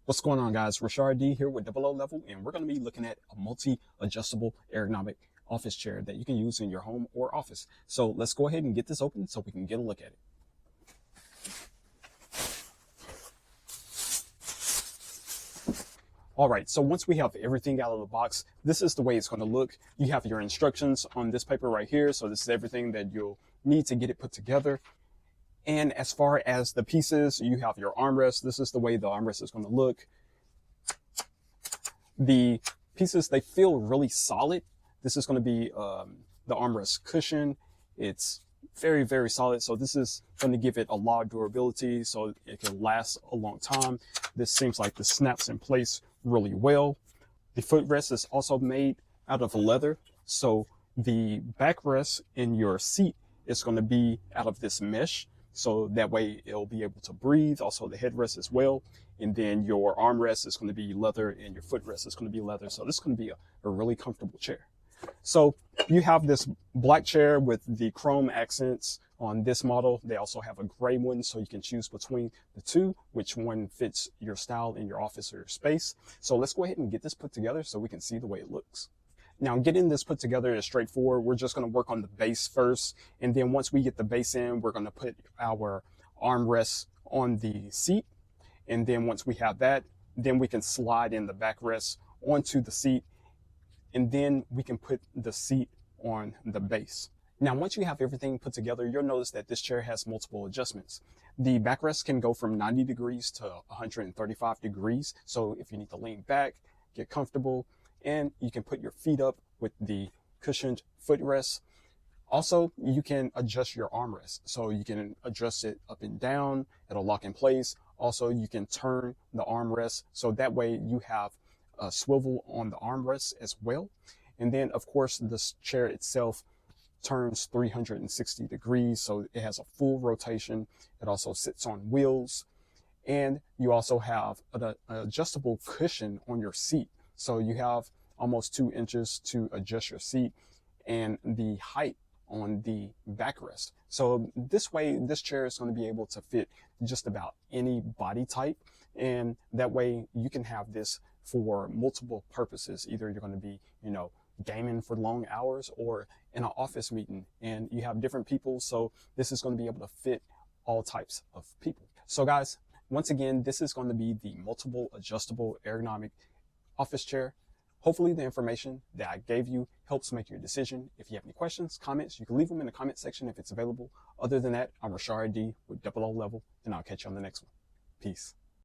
What's going on, guys? Rashard D here with Double O Level, and we're going to be looking at a multi-adjustable ergonomic office chair that you can use in your home or office. So let's go ahead and get this open so we can get a look at it. All right, so once we have everything out of the box, this is the way it's going to look. You have your instructions on this paper right here. So this is everything that you'll need to get it put together. And as far as the pieces, you have your armrest. This is the way the armrest is going to look. The pieces, they feel really solid. This is going to be the armrest cushion. It's very, very solid. So this is going to give it a lot of durability so it can last a long time. This seems like this snaps in place really well. The footrest is also made out of leather. So the backrest in your seat is going to be out of this mesh. So that way it'll be able to breathe. Also the headrest as well. And then your armrest is going to be leather and your footrest is going to be leather. So this is going to be a really comfortable chair. So you have this black chair with the chrome accents on this model. They also have a gray one, so you can choose between the two, which one fits your style in your office or your space. So let's go ahead and get this put together so we can see the way it looks. Now, getting this put together is straightforward. We're just going to work on the base first. And then once we get the base in, we're going to put our armrests on the seat. And then once we have that, then we can slide in the backrest onto the seat. And then we can put the seat on the base. Now, once you have everything put together, you'll notice that this chair has multiple adjustments. The backrest can go from 90 degrees to 135 degrees. So if you need to lean back, get comfortable, and you can put your feet up with the cushioned footrest. Also, you can adjust your armrest. So you can adjust it up and down. It'll lock in place. Also, you can turn the armrest. So that way you have a swivel on the armrest as well. And then, of course, this chair itself turns 360 degrees. So it has a full rotation. It also sits on wheels. And you also have an adjustable cushion on your seat. So you have almost 2 inches to adjust your seat and the height on the backrest. So this way, this chair is going to be able to fit just about any body type. And that way you can have this for multiple purposes. Either you're going to be, gaming for long hours or in an office meeting and you have different people. So this is going to be able to fit all types of people. So guys, once again, this is going to be the multiple adjustable ergonomic office chair. Hopefully the information that I gave you helps make your decision. If you have any questions, comments, you can leave them in the comment section if it's available. Other than that, I'm Rashard D with Double O Level, and I'll catch you on the next one. Peace.